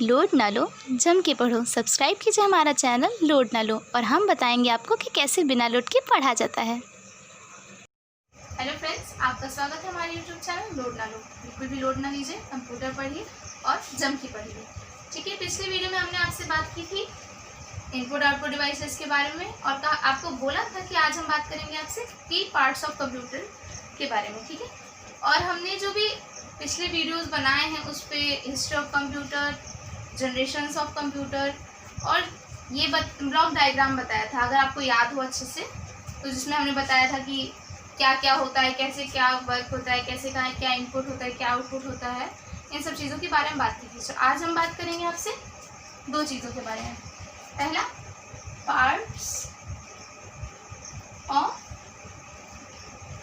Load ना लो, जम के पढ़ो। सब्सक्राइब कीजिए हमारा चैनल लोड ना लो और हम बताएंगे आपको कि कैसे बिना लोड के पढ़ा जाता है। हेलो फ्रेंड्स, आपका स्वागत है हमारे यूट्यूब चैनल लोड ना लो। बिल्कुल भी लोड ना लीजिए, कंप्यूटर पढ़िए और जम के पढ़िए। ठीक है, पिछले वीडियो में हमने आपसे बात की थी इनपुट आउटपुट डिवाइसेस के बारे में और आपको बोला था कि आज हम बात करेंगे आपसे की पार्ट्स ऑफ कंप्यूटर के बारे में। ठीक है, और हमने जो भी पिछले वीडियोस बनाए हैं उस पर history of computer, generations of computer और ये ब्लॉक डायग्राम बताया था, अगर आपको याद हो अच्छे से, तो जिसमें हमने बताया था कि क्या क्या होता है, कैसे क्या वर्क होता है, कैसे क्या इनपुट होता है, क्या आउटपुट होता है, इन सब चीज़ों के बारे में बात की थी। तो आज हम बात करेंगे आपसे दो चीज़ों के बारे में। पहला, पार्ट्स ऑफ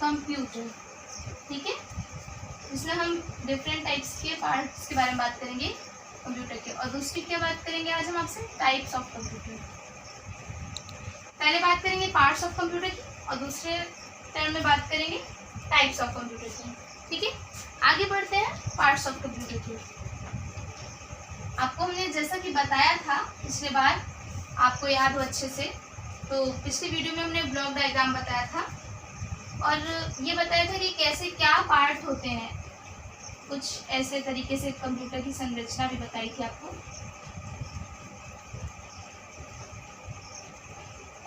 कंप्यूटर। ठीक है, इसमें हम डिफरेंट टाइप्स के पार्ट्स के बारे में बात करेंगे कंप्यूटर के। और दूसरी क्या बात करेंगे आज हम आपसे, टाइप्स ऑफ कंप्यूटर। पहले बात करेंगे पार्ट्स ऑफ कंप्यूटर की और दूसरे टर्म में बात करेंगे टाइप्स ऑफ कंप्यूटर की। ठीक है, आगे बढ़ते हैं पार्ट्स ऑफ कंप्यूटर की। आपको हमने जैसा कि बताया था पिछले बार, आपको याद हो अच्छे से, तो पिछली वीडियो में हमने ब्लॉक डायग्राम बताया था और ये बताया था कि कैसे क्या पार्ट होते हैं। कुछ ऐसे तरीके से कंप्यूटर की संरचना भी बताई थी आपको।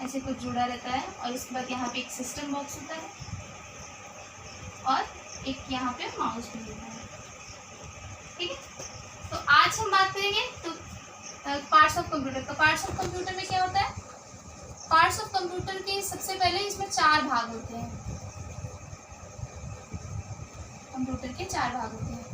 ऐसे कुछ जुड़ा रहता है और इसके बाद यहाँ पे एक सिस्टम बॉक्स होता है और एक यहाँ पे माउस भी होता है। ठीक है, तो आज हम बात करेंगे तो पार्ट्स ऑफ कंप्यूटर। तो पार्ट्स ऑफ कंप्यूटर में क्या होता है, पार्ट्स ऑफ कंप्यूटर के सबसे पहले इसमें 4 भाग होते हैं। कंप्यूटर के 4 भाग होते हैं।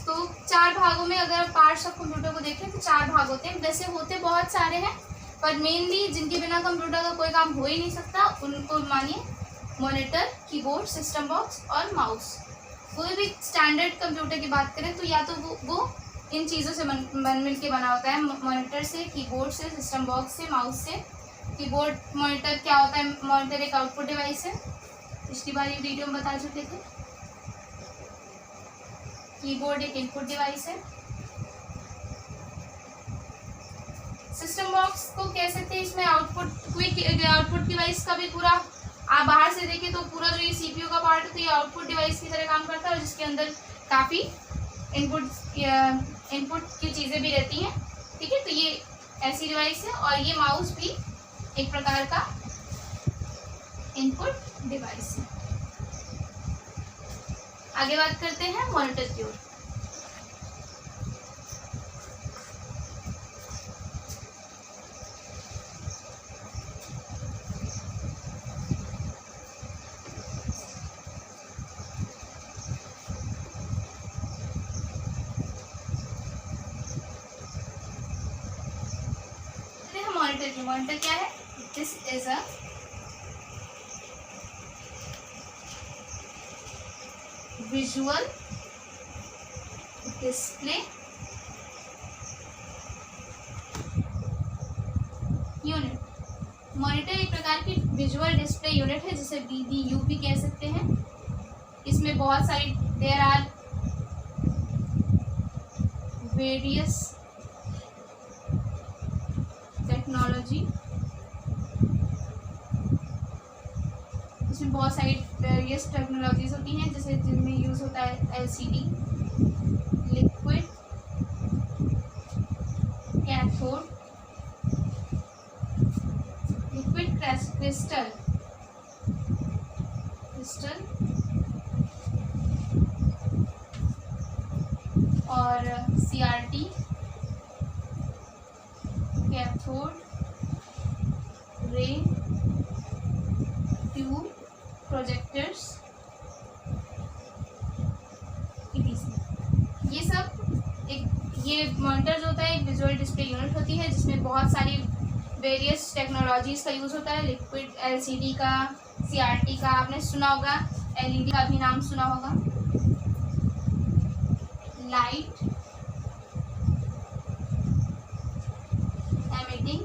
तो 4 भागों में अगर पार्ट्स ऑफ कंप्यूटर को देखें तो 4 भाग होते हैं। वैसे होते बहुत सारे हैं, पर मेनली जिनके बिना कंप्यूटर का कोई काम हो ही नहीं सकता उनको मानिए मॉनिटर, कीबोर्ड, सिस्टम बॉक्स और माउस। कोई भी स्टैंडर्ड कंप्यूटर की बात करें तो या तो वो इन चीज़ों से मिल के बना होता है, मॉनिटर से, कीबोर्ड से, सिस्टम बॉक्स से, माउस से। कीबोर्ड, मॉनिटर क्या होता है, मॉनिटर एक आउटपुट डिवाइस है, पिछली बार ये वीडियो में बता चुके थे। कीबोर्ड एक इनपुट डिवाइस है। सिस्टम बॉक्स को कह सकते हैं इसमें क्विक आउटपुट डिवाइस का भी पूरा, आप बाहर से देखें तो पूरा जो ये सीपीयू का पार्ट है तो ये आउटपुट डिवाइस की तरह काम करता है और जिसके अंदर काफ़ी इनपुट की चीज़ें भी रहती हैं। ठीक है, तो ये ऐसी डिवाइस है और ये माउस भी एक प्रकार का इनपुट डिवाइस है। आगे बात करते हैं मॉनिटर की ओर। मॉनिटर क्या है, this is a visual display unit. Monitor एक प्रकार की विजुअल डिस्प्ले यूनिट है जिसे VDU भी कह सकते हैं। इसमें बहुत सारी देयर आर वेरियस टेक्नोलॉजी, इसमें बहुत सारी वेरियस टेक्नोलॉजीज होती हैं जैसे जिनमें यूज़ होता है LCD, liquid cathode, liquid crystal और CRT, cathode ray tube, projectors, ये मॉनिटर जो होता है एक विजुअल डिस्प्ले यूनिट होती है जिसमें बहुत सारी वेरियस टेक्नोलॉजीज़ का यूज़ होता है। लिक्विड एलसीडी का, सीआरटी का आपने सुना होगा, एलईडी का भी नाम सुना होगा, लाइट एमिटिंग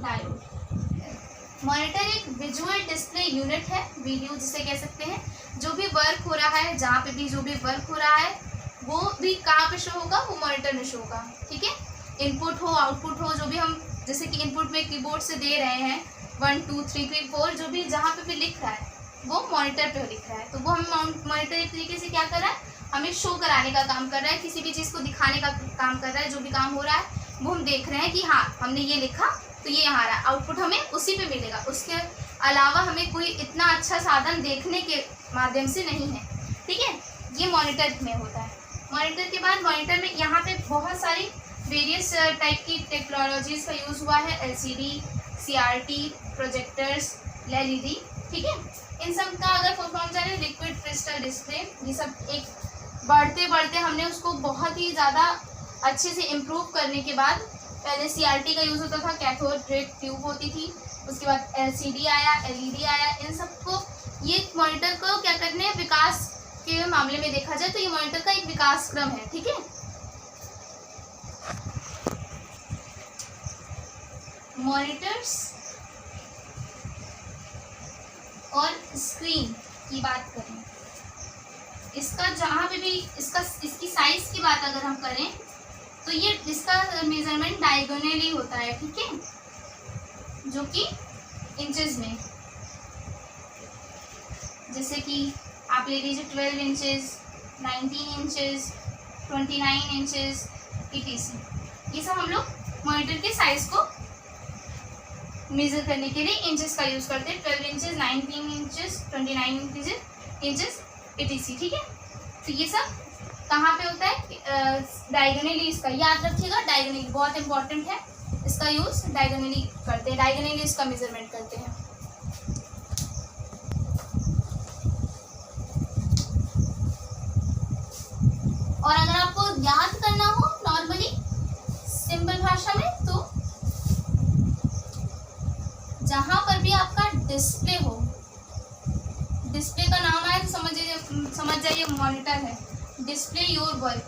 डायोड। मॉनिटर एक विजुअल डिस्प्ले यूनिट है, वीडियो जिसे कह सकते हैं। जो भी वर्क हो रहा है, जहाँ पे भी जो भी वर्क हो रहा है वो भी कहाँ पे शो होगा, वो मॉनिटर में शो होगा। ठीक है, इनपुट हो आउटपुट हो, जो भी हम जैसे कि इनपुट में कीबोर्ड से दे रहे हैं 1 2 3 4, जो भी जहाँ पे भी लिख रहा है वो मॉनिटर पे लिख रहा है। तो वो हमें मॉनिटर एक तरीके से क्या कर रहा है, हमें शो कराने का काम कर रहा है, किसी भी चीज़ को दिखाने का काम कर रहा है। जो भी काम हो रहा है वो हम देख रहे हैं कि हाँ हमने ये लिखा तो ये यहाँ रहा, आउटपुट हमें उसी पे मिलेगा। उसके अलावा हमें कोई इतना अच्छा साधन देखने के माध्यम से नहीं है। ठीक है, ये मॉनिटर में होता है। मॉनिटर के बाद मॉनिटर में यहाँ पे बहुत सारी वेरियस टाइप की टेक्नोलॉजीज़ का यूज़ हुआ है, एलसीडी, सीआरटी, प्रोजेक्टर्स, एलईडी। ठीक है, इन सब का अगर फुल फॉर्म जाने, लिक्विड क्रिस्टल डिस्प्ले, ये सब एक बढ़ते बढ़ते हमने उसको बहुत ही ज़्यादा अच्छे से इम्प्रूव करने के बाद, पहले सीआरटी का यूज़ होता था, कैथोड रे ट्यूब होती थी, उसके बाद एलसीडी आया, एलईडी आया। इन सबको ये मॉनिटर को क्या करने हैं, विकास के मामले में देखा जाए तो ये मॉनिटर का एक विकास क्रम है। ठीक है, मॉनिटर्स और स्क्रीन की बात करें, इसका जहाँ पे भी इसकी साइज की बात अगर हम करें तो ये इसका मेजरमेंट डायगोनली होता है। ठीक है, जो कि इंचेस में, जैसे कि आप ले लीजिए 12 इंचेस, 19 इंचेस, 29 इंचेस etc। ये सब हम लोग मॉनिटर के साइज को मेजर करने के लिए इंचेस का यूज़ करते हैं। 12 इंचेस, 19 इंचेस, 29 इंचेस etc। ठीक है, तो ये सब कहाँ पे होता है, डायगोनली। इसका याद रखिएगा, डायगोनली बहुत इंपॉर्टेंट है, इसका यूज़ डायगोनली करते हैं, डायगोनली इसका मेजरमेंट करते हैं। और अगर आपको याद करना हो नॉर्मली सिंपल भाषा में, तो जहाँ पर भी आपका डिस्प्ले हो, डिस्प्ले का नाम आए तो समझ जाइए मॉनिटर है। डिस्प्ले योर वर्क,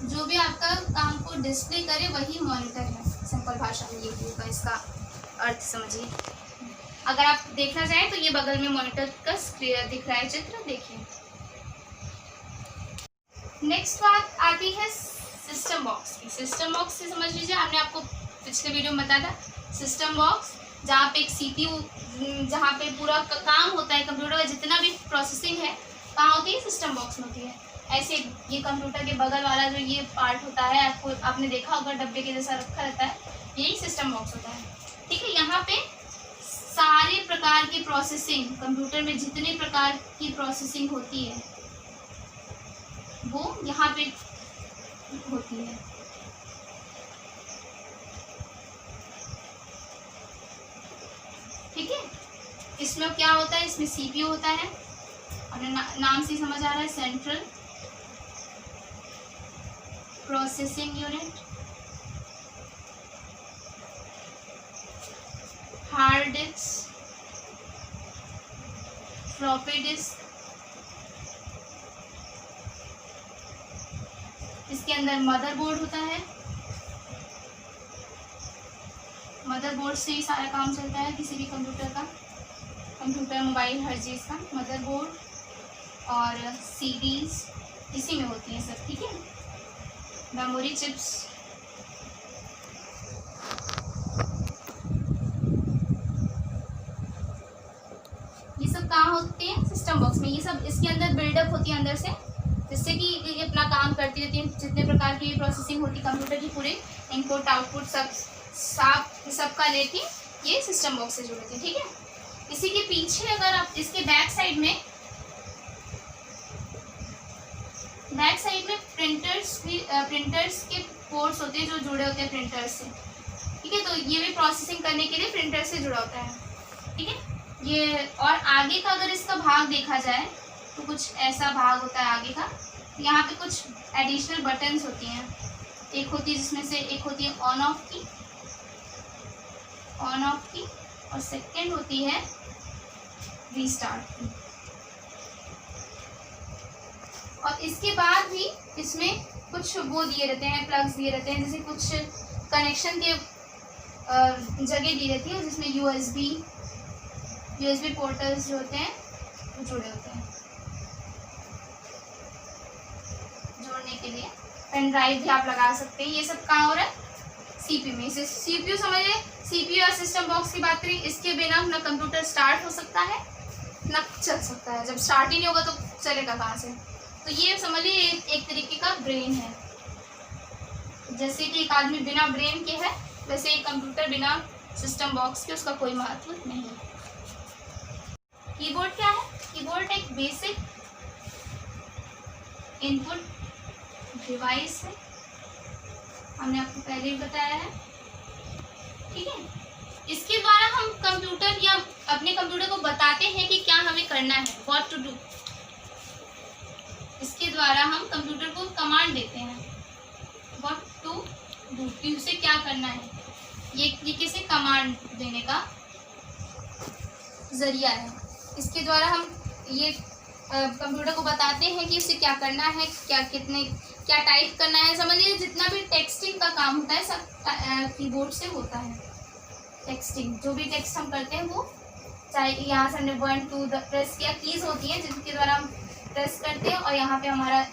जो भी आपका काम को डिस्प्ले करे वही मॉनिटर है, सिंपल भाषा में ये होगा, इसका अर्थ समझिए। अगर आप देखना चाहें तो ये बगल में मॉनिटर का दिख रहा है चित्र, देखिए। नेक्स्ट बात आती है सिस्टम बॉक्स की। सिस्टम बॉक्स से समझ लीजिए, हमने आपको पिछले वीडियो में बताया था, सिस्टम बॉक्स जहाँ पे एक सीपीयू, जहाँ पे पूरा काम होता है कंप्यूटर का, जितना भी प्रोसेसिंग है कहाँ होती है, सिस्टम बॉक्स में होती है। ऐसे ये कंप्यूटर के बगल वाला जो ये पार्ट होता है, आपने देखा होगा डब्बे के जैसा रखा रहता है, यही सिस्टम बॉक्स होता है। ठीक है, यहाँ पे सारे प्रकार की प्रोसेसिंग, कंप्यूटर में जितने प्रकार की प्रोसेसिंग होती है वो यहाँ पे होती है। ठीक है, इसमें क्या होता है, इसमें सीपीयू होता है, और नाम से समझ आ रहा है, central processing unit, hard disk, floppy disk, इसके अंदर मदरबोर्ड होता है, मदरबोर्ड से ही सारा काम चलता है किसी भी कंप्यूटर का, कंप्यूटर मोबाइल हर चीज़ का मदरबोर्ड, और सीडीज इसी में होती हैं सब। ठीक है, मेमोरी चिप्स, ये सब कहाँ होते हैं, सिस्टम बॉक्स में। ये सब इसके अंदर बिल्डअप होती है अंदर से, जिससे कि ये अपना काम करती रहती है। जितने प्रकार की प्रोसेसिंग होती है कंप्यूटर की, पूरे इनपुट आउटपुट सबका लेके ये सिस्टम बॉक्स से जुड़े थे। ठीक है, इसी के पीछे अगर आप इसके बैक साइड में प्रिंटर्स के पोर्ट्स होते हैं जो जुड़े होते हैं प्रिंटर्स से। ठीक है, तो ये भी प्रोसेसिंग करने के लिए प्रिंटर से जुड़ा होता है। ठीक है, ये और आगे का अगर इसका भाग देखा जाए तो कुछ ऐसा भाग होता है आगे का। यहाँ पे कुछ एडिशनल बटन्स होती हैं। एक होती है जिसमें से एक होती है ऑन ऑफ की, और सेकंड होती है रीस्टार्ट की। और इसके बाद भी इसमें कुछ वो दिए रहते हैं, प्लग्स दिए रहते हैं, जैसे कुछ कनेक्शन के जगह दी रहती है जिसमें यूएसबी पोर्टल्स जो होते हैं वो जुड़े होते हैं। जोड़ने के लिए पेन ड्राइव भी आप लगा सकते हैं। ये सब कहाँ हो रहा है? सीपीयू में। इसे सीपीयू समझिए, सीपीयू या सिस्टम बॉक्स की बात करें, इसके बिना ना कंप्यूटर स्टार्ट हो सकता है ना चल सकता है। जब स्टार्ट ही नहीं होगा तो चलेगा कहाँ से? तो ये समझिए एक तरीके का ब्रेन है। जैसे कि एक आदमी बिना ब्रेन के है, वैसे एक कंप्यूटर बिना सिस्टम बॉक्स के उसका कोई महत्व नहीं। कीबोर्ड क्या है? कीबोर्ड एक बेसिक इनपुट डिवाइस है, हमने आपको पहले ही बताया है, ठीक है। इसके द्वारा हम कंप्यूटर या अपने कंप्यूटर को बताते हैं कि क्या हमें करना है, व्हाट टू डू। इसके द्वारा हम कंप्यूटर को कमांड देते हैं, व्हाट टू डू, कि उसे क्या करना है। ये एक तरीके से कमांड देने का जरिया है। इसके द्वारा हम ये कंप्यूटर को बताते हैं कि उसे क्या करना है, क्या टाइप करना है। समझिए जितना भी टेक्सटिंग का काम होता है सब कीबोर्ड से होता है। टेक्सटिंग, जो भी टेक्स्ट हम करते हैं वो, चाहे यहाँ से हमने 1 2 प्रेस किया, कीज होती हैं जिनके द्वारा हम प्रेस करते हैं और यहाँ पे हमारा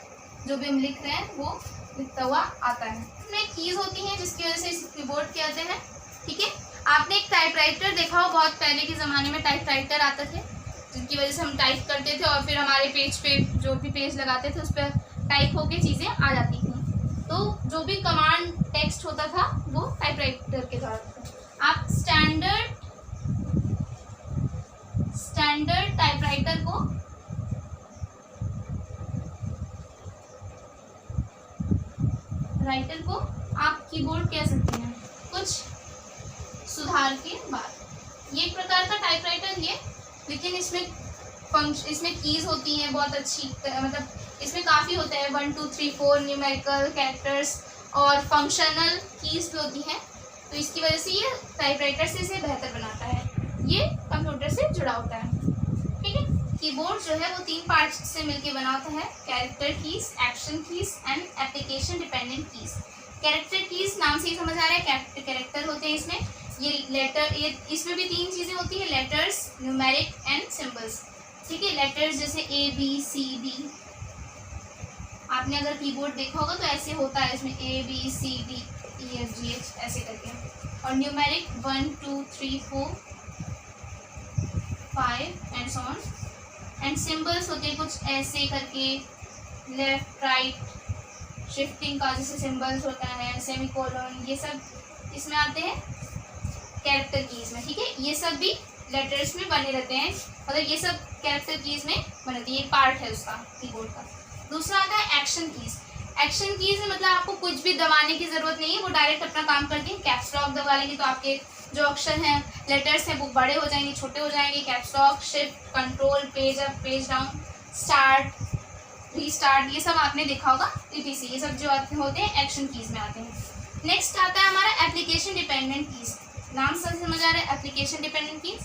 जो भी हम लिख रहे हैं वो लिखता हुआ आता है। इसमें कीज होती हैं जिसकी वजह से इस कीबोर्ड कहते हैं, ठीक है। आपने एक टाइपराइटर देखा हो, बहुत पहले के ज़माने में टाइपराइटर आते थे जिनकी वजह से हम टाइप करते थे और फिर हमारे पेज पे जो भी पेज लगाते थे उस पर टाइप होके चीज़ें आ जाती थी। तो जो भी कमांड टेक्स्ट होता था वो टाइपराइटर के द्वारा होता था। आप स्टैंडर्ड टाइपराइटर को आप कीबोर्ड कह सकते हैं कुछ सुधार के बाद। ये एक प्रकार का टाइपराइटर है, लेकिन इसमें कीज होती हैं बहुत अच्छी, मतलब इसमें काफ़ी होता है 1 2 3 4 न्यूमेरिकल कैरेक्टर्स और फंक्शनल कीज भी होती हैं। तो इसकी वजह से ये टाइपराइटर से इसे बेहतर बनाता है। ये कंप्यूटर से जुड़ा होता है, ठीक है। कीबोर्ड जो है वो 3 पार्ट्स से मिलकर बना होता है, character keys, action keys and application dependent keys. Character keys नाम से ही समझ आ रहा है, कैरेक्टर होते हैं इसमें। ये लेटर, ये इसमें भी 3 चीज़ें होती है, लेटर्स, न्यूमेरिक एंड सिंबल्स, ठीक है। लेटर्स जैसे ABCD, आपने अगर कीबोर्ड देखा होगा तो ऐसे होता है, इसमें ABCDEFGH ऐसे करके। और numeric 1 2 3 4 5 and so on. And symbols होते हैं कुछ ऐसे करके, लेफ्ट राइट शिफ्टिंग का जैसे सिंबल्स होता है, सेमीकोलन, ये सब इसमें आते हैं कैरेक्टर कीज में, ठीक है। ये सब भी लेटर्स में बने रहते हैं, मतलब ये सब कैरेक्टर कीज में बने रहती है, ये पार्ट है उसका कीबोर्ड का। दूसरा आता है एक्शन कीज। एक्शन कीज में मतलब आपको कुछ भी दबाने की जरूरत नहीं है, वो डायरेक्ट अपना काम करती है। कैप्स लॉक दबा लेंगे तो आपके जो अक्षर हैं, लेटर्स हैं, वो बड़े हो जाएंगे, छोटे हो जाएंगे। Caps lock, shift, control, page up, page down, start, restart, ये सब आपने देखा होगा, ETC, ये सब जो होते हैं एक्शन कीज में आते हैं। नेक्स्ट आता है हमारा एप्लीकेशन डिपेंडेंट कीज। नाम से समझ आ रहा है, एप्लीकेशन डिपेंडेंट कीज।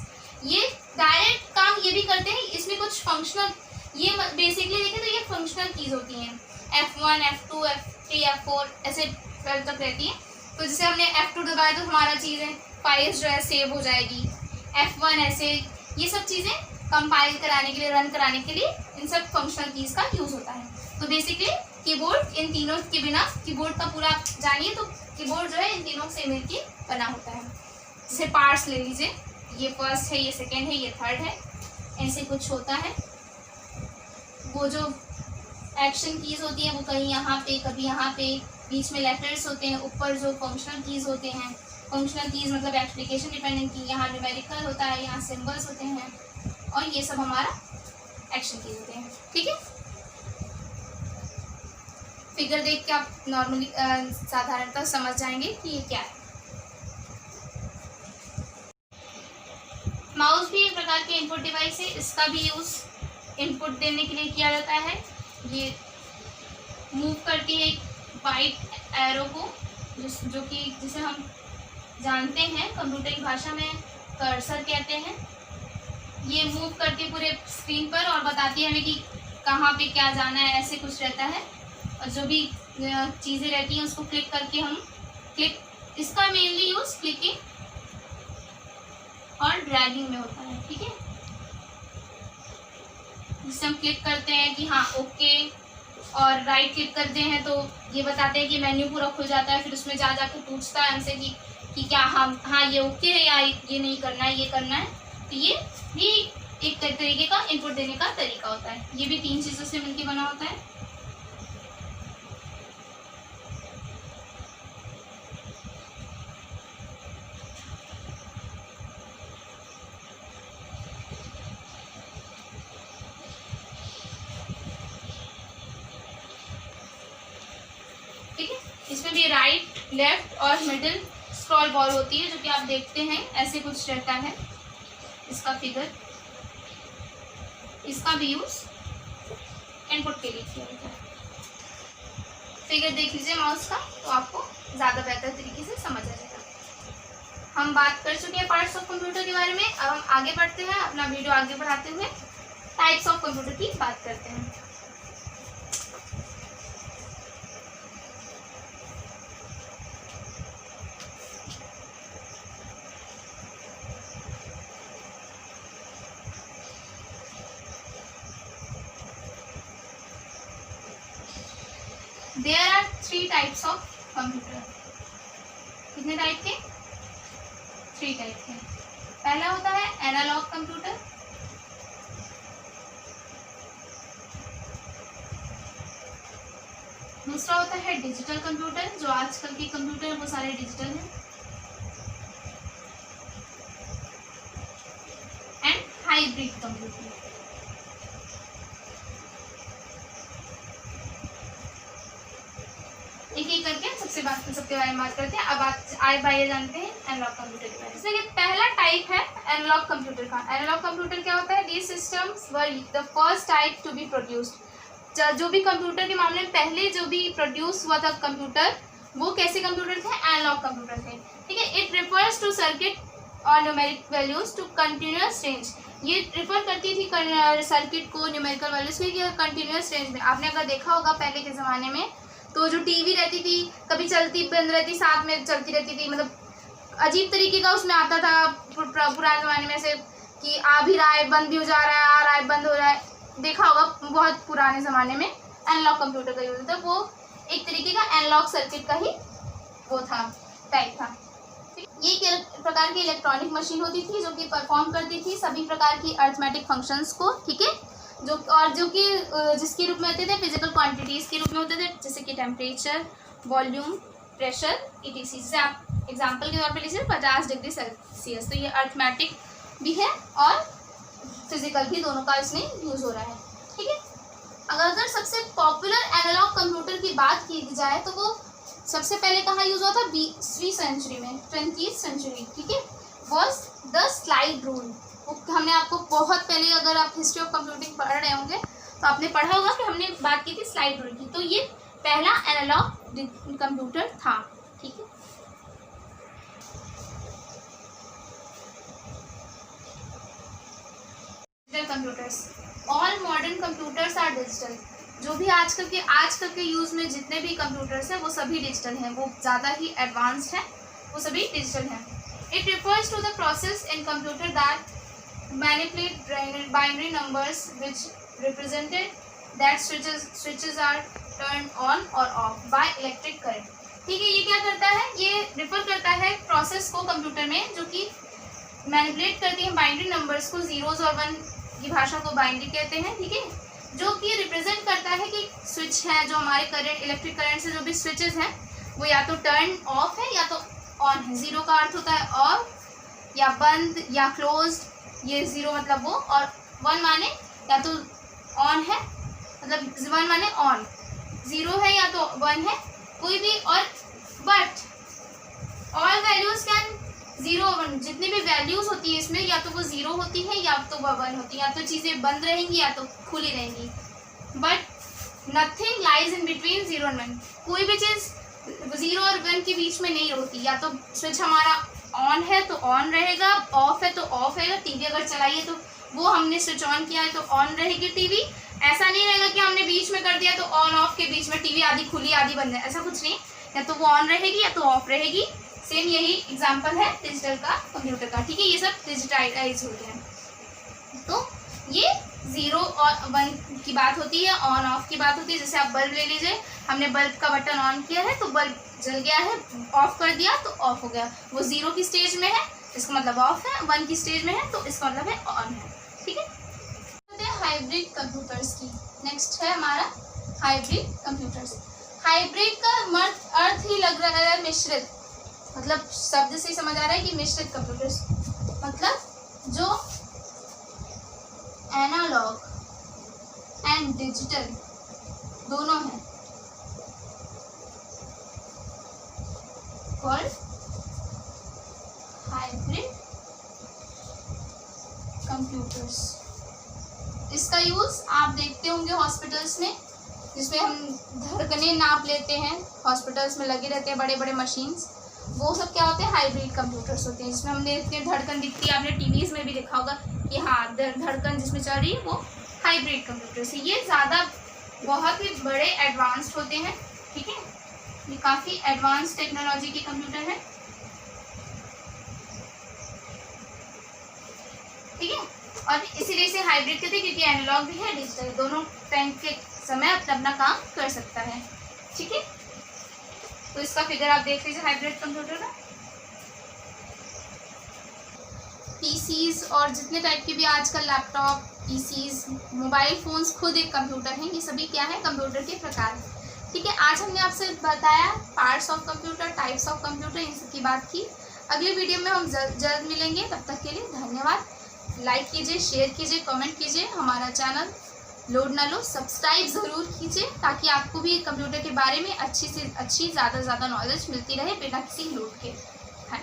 ये डायरेक्ट काम ये भी करते हैं, इसमें कुछ फंक्शनल, ये बेसिकली देखें तो ये फंक्शनल कीज होती हैं। F1 F2 F3 F4 ऐसे 12 तक रहती हैं। तो जैसे हमने F2 दबाया तो हमारा चीज़ें फाइल्स जो है सेव हो जाएगी। F1 ऐसे, ये सब चीज़ें कंपाइल कराने के लिए, रन कराने के लिए इन सब फंक्शनल कीज का यूज़ होता है। तो बेसिकली कीबोर्ड इन तीनों के बिना, कीबोर्ड का पूरा जानिए तो कीबोर्ड जो है इन तीनों से मिलकर बना होता है। जैसे पार्ट्स ले लीजिए, ये फर्स्ट है, ये सेकेंड है, ये थर्ड है, ऐसे कुछ होता है। वो जो एक्शन कीज होती हैं वो कहीं यहाँ पे, कभी यहाँ पे, बीच में लेटर्स होते हैं, ऊपर जो फंक्शनल कीज होते हैं, फंक्शनल कीज मतलब एप्लीकेशन डिपेंडेंट की, यहाँ न्यूमेरिकल होता है, यहाँ सिंबल्स होते हैं, और ये सब हमारा एक्शन कीज होते हैं, ठीक है। फिगर देख के आप नॉर्मली साधारणतः समझ जाएंगे कि ये क्या है। माउस भी एक प्रकार के इनपुट डिवाइस है, इसका भी यूज़ इनपुट देने के लिए किया जाता है। ये मूव करती है एक वाइट एरो को, जिसे हम जानते हैं कंप्यूटर की भाषा में कर्सर कहते हैं। ये मूव करती है पूरे स्क्रीन पर और बताती है हमें कि कहाँ पे क्या जाना है, ऐसे कुछ रहता है। और जो भी चीज़ें रहती हैं उसको क्लिक करके हम इसका मेनली यूज़ क्लिकिंग और ड्रैगिंग में होता है, ठीक है। जिससे हम क्लिक करते हैं कि हाँ ओके, और राइट क्लिक करते हैं तो ये बताते हैं कि मेन्यू पूरा खुल जाता है। फिर उसमें जाकर पूछता है हमसे कि क्या हम हाँ ये ओके है या ये नहीं करना है, ये करना है। तो ये भी एक तरीके का इनपुट देने का तरीका होता है। ये भी 3 चीज़ों से मिलकर बना होता है। ठीक है, इसमें भी राइट, लेफ्ट और मिडिल स्क्रॉल बॉल होती है, जो कि आप देखते हैं ऐसे कुछ रहता है इसका फिगर। इसका भी यूज इनपुट के लिए किया जाता है। फिगर देख लीजिए माउस का, तो आपको ज़्यादा बेहतर तरीके से समझ आ जाएगा। हम बात कर चुके हैं पार्ट्स ऑफ कंप्यूटर के बारे में। अब हम आगे बढ़ते हैं, अपना वीडियो आगे बढ़ाते हुए टाइप्स ऑफ कंप्यूटर की बात करते हैं। There are 3 types of computer. कितने टाइप के? 3 टाइप के। पहला होता है एनालॉग कंप्यूटर, दूसरा होता है डिजिटल कंप्यूटर, जो आजकल के कंप्यूटर हैं वो सारे डिजिटल हैं, एंड हाइब्रिड कंप्यूटर। एक एक करके सबके बारे में बात करते हैं। अब आइए जानते हैं एनालॉग कंप्यूटर के बारे में। जैसे पहला टाइप है एनालॉग कंप्यूटर का। एनालॉग कंप्यूटर क्या होता है? These systems were the first type to be produced. जो भी कंप्यूटर के मामले में पहले जो भी प्रोड्यूस हुआ था कंप्यूटर, वो कैसे कंप्यूटर थे? एनालॉग कंप्यूटर थे, ठीक है। इट रिफर्स टू सर्किट और numeric values to continuous range. ये रिफर करती थी सर्किट को, न्यूमेरिकल वैल्यूज को कंटिन्यूअस रेंज में। आपने अगर देखा होगा पहले के ज़माने में, तो जो टीवी रहती थी कभी चलती बंद रहती, साथ में चलती रहती थी, मतलब अजीब तरीके का उसमें आता था पुराने ज़माने में से कि आ भी रहा है, बंद भी हो जा रहा है, आ रहा है, बंद हो रहा है। देखा होगा बहुत पुराने ज़माने में एनालॉग कंप्यूटर का यूज़ होता है। वो एक तरीके का एनालॉग सर्किट का ही वो था, टाइप था। ये एक प्रकार की इलेक्ट्रॉनिक मशीन होती थी जो कि परफॉर्म करती थी सभी प्रकार की अर्थमेटिक फंक्शंस को, ठीक है। जो कि जिसके रूप में होते थे फिजिकल क्वांटिटीज़ के रूप में होते थे, जैसे कि टेम्परेचर, वॉल्यूम, प्रेशर, etc। जैसे आप एग्जांपल के तौर पे लीजिए 50 डिग्री सेल्सियस, तो ये अर्थमेटिक भी है और फिजिकल भी, दोनों का इसमें यूज़ हो रहा है, ठीक है। अगर सबसे पॉपुलर एनालॉग कंप्यूटर की बात की जाए तो वो सबसे पहले कहाँ यूज़ हुआ था? 20वीं सेंचुरी में, 20th सेंचुरी, ठीक है। Was the slide rule. हमने आपको बहुत पहले, अगर आप हिस्ट्री ऑफ कंप्यूटिंग पढ़ रहे होंगे तो आपने पढ़ा होगा कि हमने बात की थी स्लाइड रूल की। तो ये पहला एनालॉग कंप्यूटर था, ठीक है। Digital computers, all modern computers are digital. जो भी आजकल के यूज़ में जितने भी कंप्यूटर्स हैं वो सभी डिजिटल हैं, वो ज़्यादा ही एडवांस्ड हैं, वो सभी डिजिटल हैं। It refers to the process in computer that manipulate binary numbers which represented that switches are turned on or off by electric current, ठीक है। ये क्या करता है? ये रिफर करता है प्रोसेस को कंप्यूटर में जो कि मैनिपुलेट करती है बाइनरी नंबर्स को, जीरोज और वन की भाषा को बाइनरी कहते हैं, ठीक है। जो कि रिप्रेजेंट करता है कि स्विच है, जो हमारे करंट, इलेक्ट्रिक करंट से जो भी स्विचेस हैं वो या तो टर्न ऑफ है या तो ऑन है। जीरो का अर्थ होता है ऑफ या बंद या क्लोज, ये जीरो मतलब वो, और वन माने या तो ऑन है, मतलब वन माने ऑन, जीरो है या तो वन है, कोई भी। और but all values can zero one, जितनी भी वैल्यूज होती है इसमें या तो वो जीरो होती है या तो वो वन होती है, या तो चीज़ें बंद रहेंगी या तो खुली रहेंगी। But nothing lies in between 0 and 1। कोई भी चीज़ 0 और 1 के बीच में नहीं होती। या तो स्विच हमारा ऑन है तो ऑन रहेगा, ऑफ है तो ऑफ रहेगा। टीवी अगर चलाइए तो वो हमने स्विच ऑन किया है तो ऑन रहेगी टीवी। ऐसा नहीं रहेगा कि हमने बीच में कर दिया तो ऑन ऑफ के बीच में टीवी आधी खुली आधी बंद है, ऐसा कुछ नहीं। या तो वो ऑन रहेगी या तो ऑफ रहेगी। सेम यही एग्जांपल है डिजिटल का, कंप्यूटर का। ठीक है, ये सब डिजिटाइज होते हैं। तो ये 0 और 1 की बात होती है, ऑन ऑफ की बात होती है। जैसे आप बल्ब ले लीजिए, हमने बल्ब का बटन ऑन किया है तो बल्ब जल गया है, ऑफ कर दिया तो ऑफ हो गया। वो 0 की स्टेज में है, इसका मतलब ऑफ है। 1 की स्टेज में है तो इसका मतलब है ऑन है। ठीक है, हाइब्रिड कंप्यूटर्स की नेक्स्ट है हमारा हाइब्रिड कंप्यूटर्स। हाइब्रिड का अर्थ ही लग रहा है मिश्रित, मतलब शब्द से ही समझ आ रहा है कि मिश्रित कंप्यूटर्स मतलब जो एनालॉग एंड डिजिटल दोनों हैं, कॉल्ड हाइब्रिड कंप्यूटर्स। इसका यूज आप देखते होंगे हॉस्पिटल्स में, जिसमें हम धड़कनें नाप लेते हैं। हॉस्पिटल्स में लगे रहते हैं बड़े बड़े मशीन्स, वो सब क्या होते हैं, हाइब्रिड कंप्यूटर्स होते हैं। जिसमें हम देखते हैं धड़कन दिखती है, आपने टीवीज में भी देखा होगा कि हाँ धड़कन जिसमें चल रही है वो हाइब्रिड कंप्यूटर्स है। ये ज़्यादा बहुत ही बड़े एडवांस्ड होते हैं। ठीक है, ये काफ़ी एडवांस टेक्नोलॉजी के कंप्यूटर है। ठीक है, और इसीलिए इसे हाइब्रिड कहते हैं क्योंकि एनालॉग भी है डिजिटल, दोनों टाइम के समय अपना अपना काम कर सकता है। ठीक है, तो इसका फिगर आप देख लीजिए हाइब्रिड कंप्यूटर का। पीसीज और जितने टाइप के भी आजकल लैपटॉप, पीसीज, मोबाइल फोन्स खुद एक कंप्यूटर हैं। ये सभी क्या है, कंप्यूटर के प्रकार। ठीक है, आज हमने आपसे बताया parts of computer, types of computer, इन सब की बात की। अगले वीडियो में हम जल्द मिलेंगे, तब तक के लिए धन्यवाद। लाइक कीजिए, शेयर कीजिए, कमेंट कीजिए। हमारा चैनल लोड ना लो सब्सक्राइब ज़रूर कीजिए, ताकि आपको भी कंप्यूटर के बारे में अच्छी से अच्छी ज़्यादा से ज़्यादा नॉलेज मिलती रहे बिना किसी लोड के। हाँ।